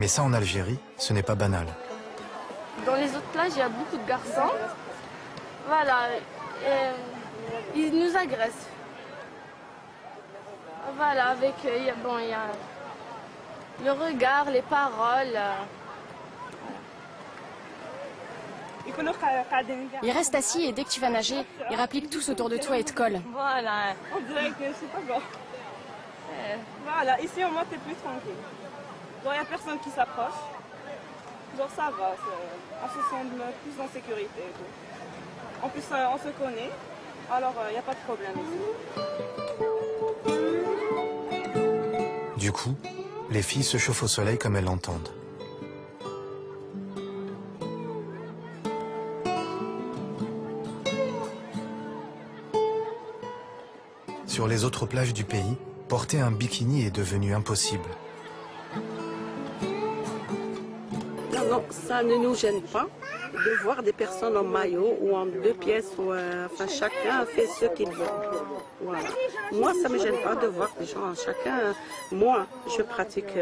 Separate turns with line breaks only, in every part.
Mais ça, en Algérie, ce n'est pas banal.
Dans les autres plages, il y a beaucoup de garçons. Voilà, ils nous agressent. Voilà, avec il y a le regard, les paroles.
Ils restent assis et dès que tu vas nager, ils rappliquent tous autour de toi et te collent.
Voilà.
On dirait que je sais pas quoi. Voilà, ici au moins t'es plus tranquille. Genre, il n'y a personne qui s'approche. Genre, ça va, on se sent plus en sécurité et tout. En plus, on se connaît, alors il n'y a pas de problème ici.
Du coup, les filles se chauffent au soleil comme elles l'entendent. Sur les autres plages du pays, porter un bikini est devenu impossible.
Non, ça ne nous gêne pas de voir des personnes en maillot ou en deux pièces. Enfin, chacun fait ce qu'il veut. Voilà. Moi, ça ne me gêne pas de voir des gens, chacun. Moi, je pratique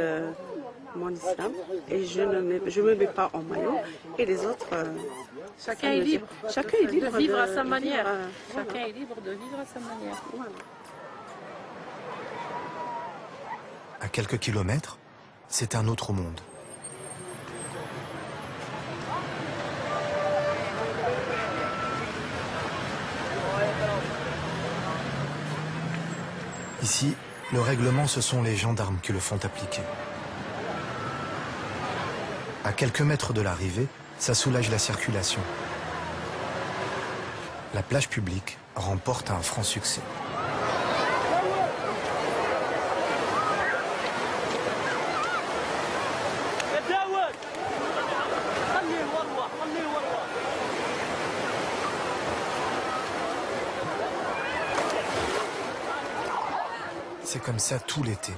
mon islam et je ne me mets pas en maillot. Et les autres, chacun est libre. Chacun est libre
de vivre à sa manière. Chacun est libre de vivre à sa manière.
Voilà.
À quelques kilomètres, c'est un autre monde. Ici, le règlement, ce sont les gendarmes qui le font appliquer. À quelques mètres de l'arrivée, ça soulage la circulation. La plage publique remporte un franc succès. C'est comme ça tout l'été.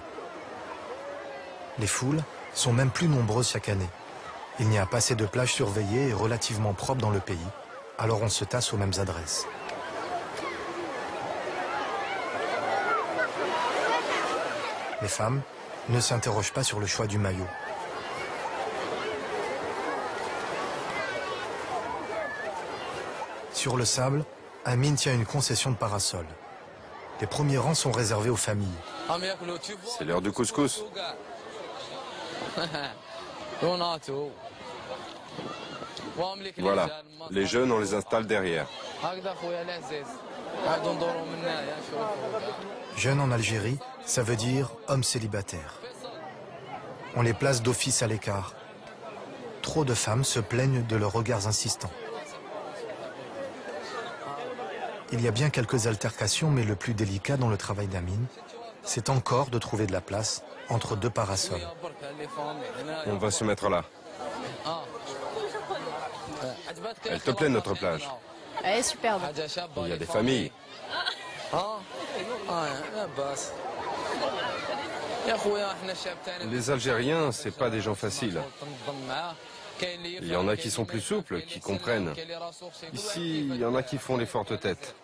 Les foules sont même plus nombreuses chaque année. Il n'y a pas assez de plages surveillées et relativement propres dans le pays, alors on se tasse aux mêmes adresses. Les femmes ne s'interrogent pas sur le choix du maillot. Sur le sable, Amine tient une concession de parasol. Les premiers rangs sont réservés aux familles.
C'est l'heure du couscous. Voilà, les jeunes, on les installe derrière.
Jeunes en Algérie, ça veut dire hommes célibataires. On les place d'office à l'écart. Trop de femmes se plaignent de leurs regards insistants. Il y a bien quelques altercations, mais le plus délicat dans le travail d'Amine, c'est encore de trouver de la place entre deux parasols.
On va se mettre là. Elle te plaît notre plage?
Elle est superbe.
Il y a des familles. Les Algériens, c'est pas des gens faciles. Il y en a qui sont plus souples, qui comprennent. Ici, il y en a qui font les fortes têtes.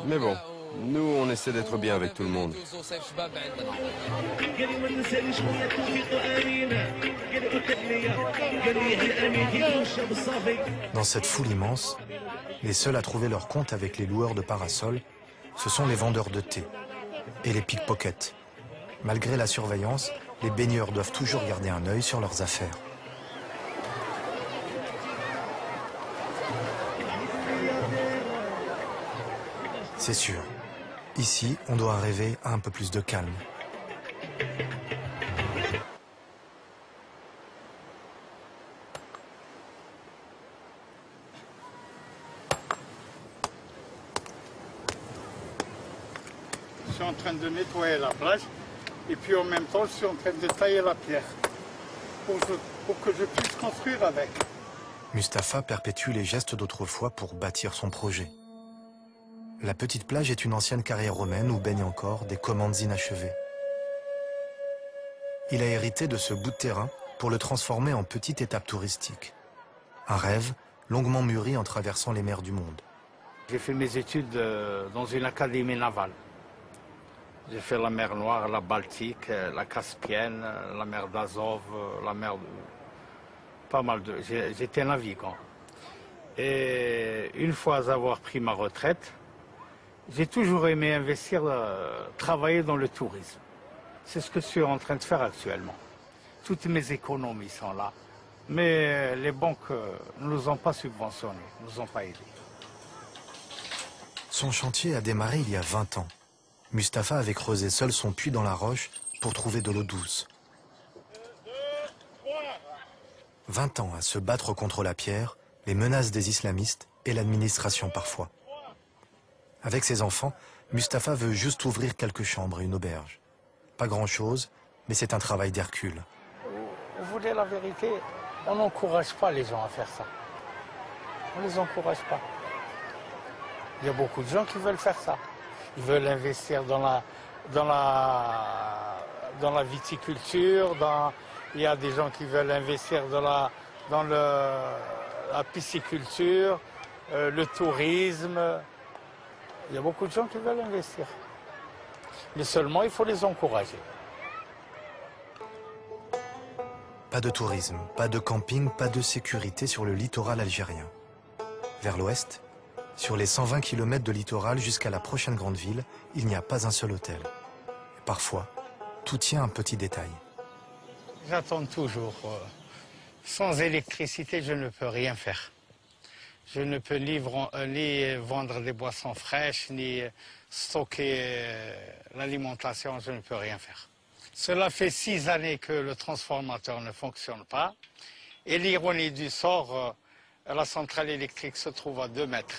Mais bon, nous, on essaie d'être bien avec tout le monde.
Dans cette foule immense, les seuls à trouver leur compte avec les loueurs de parasols, ce sont les vendeurs de thé et les pickpockets. Malgré la surveillance, les baigneurs doivent toujours garder un œil sur leurs affaires. C'est sûr, ici, on doit rêver à un peu plus de calme.
Je suis en train de nettoyer la plage et puis en même temps je suis en train de tailler la pierre pour que je puisse construire avec.
Mustapha perpétue les gestes d'autrefois pour bâtir son projet. La petite plage est une ancienne carrière romaine où baignent encore des commandes inachevées. Il a hérité de ce bout de terrain pour le transformer en petite étape touristique. Un rêve longuement mûri en traversant les mers du monde.
J'ai fait mes études dans une académie navale. J'ai fait la mer Noire, la Baltique, la Caspienne, la mer d'Azov, la mer de... Pas mal de... J'étais navigant. Et une fois avoir pris ma retraite, j'ai toujours aimé investir, travailler dans le tourisme. C'est ce que je suis en train de faire actuellement. Toutes mes économies sont là. Mais les banques ne nous ont pas subventionnés, ne nous ont pas aidés.
Son chantier a démarré il y a 20 ans. Mustapha avait creusé seul son puits dans la roche pour trouver de l'eau douce. 20 ans à se battre contre la pierre, les menaces des islamistes et l'administration parfois. Avec ses enfants, Mustapha veut juste ouvrir quelques chambres et une auberge. Pas grand-chose, mais c'est un travail d'Hercule.
Vous voulez la vérité, on n'encourage pas les gens à faire ça. On ne les encourage pas. Il y a beaucoup de gens qui veulent faire ça. Ils veulent investir dans la viticulture, il y a des gens qui veulent investir dans la pisciculture, le tourisme. Il y a beaucoup de gens qui veulent investir. Mais seulement, il faut les encourager.
Pas de tourisme, pas de camping, pas de sécurité sur le littoral algérien. Vers l'ouest, sur les 120 km de littoral jusqu'à la prochaine grande ville, il n'y a pas un seul hôtel. Et parfois, tout tient à un petit détail.
J'attends toujours. Sans électricité, je ne peux rien faire. Je ne peux ni vendre des boissons fraîches, ni stocker l'alimentation, je ne peux rien faire. Cela fait 6 années que le transformateur ne fonctionne pas. Et l'ironie du sort, la centrale électrique se trouve à 2 mètres.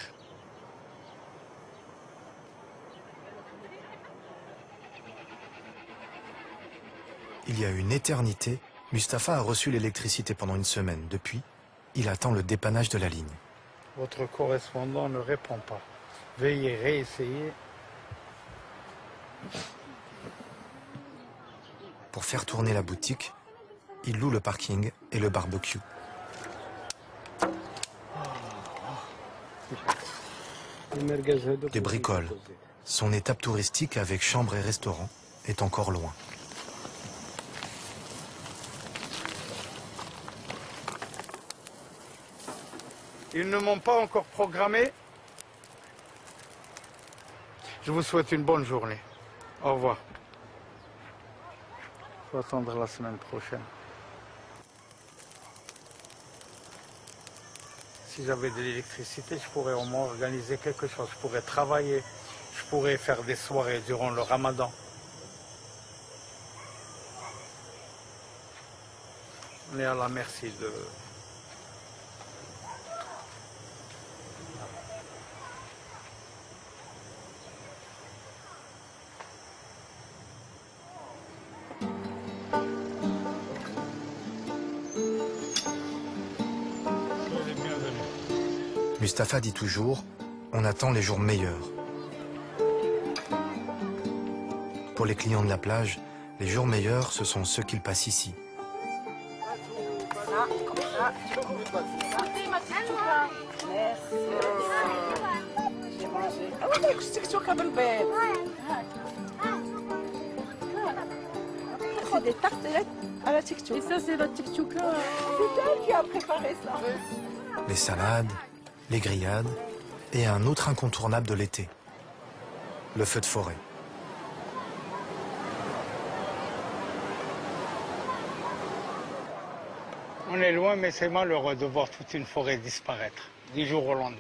Il y a une éternité, Mustapha a reçu l'électricité pendant une semaine. Depuis, il attend le dépannage de la ligne.
Votre correspondant ne répond pas. Veuillez réessayer.
Pour faire tourner la boutique, il loue le parking et le barbecue. Des bricoles. Son étape touristique avec chambre et restaurant est encore loin.
Ils ne m'ont pas encore programmé. Je vous souhaite une bonne journée. Au revoir. Il faut attendre la semaine prochaine. Si j'avais de l'électricité, je pourrais au moins organiser quelque chose. Je pourrais travailler. Je pourrais faire des soirées durant le ramadan. On est à la merci de...
Mustapha dit toujours, on attend les jours meilleurs. Pour les clients de la plage, les jours meilleurs, ce sont ceux qu'ils passent ici.
C'est des tartelettes à la tiktouk. Et ça, c'est la tiktouk. C'est elle qui a préparé ça.
Les salades, les grillades et un autre incontournable de l'été, le feu de forêt.
On est loin, mais c'est malheureux de voir toute une forêt disparaître du jour au lendemain.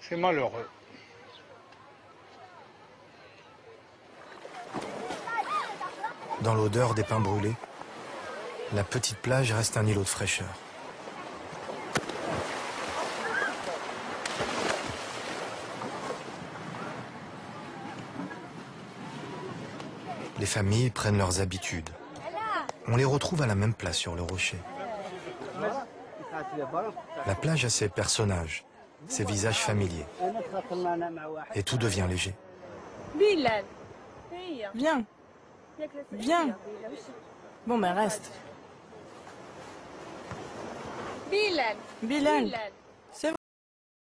C'est malheureux.
Dans l'odeur des pins brûlés, la petite plage reste un îlot de fraîcheur. Les familles prennent leurs habitudes. On les retrouve à la même place sur le rocher. La plage a ses personnages, ses visages familiers. Et tout devient léger.
Viens. Viens. Bon, ben reste. Bilal.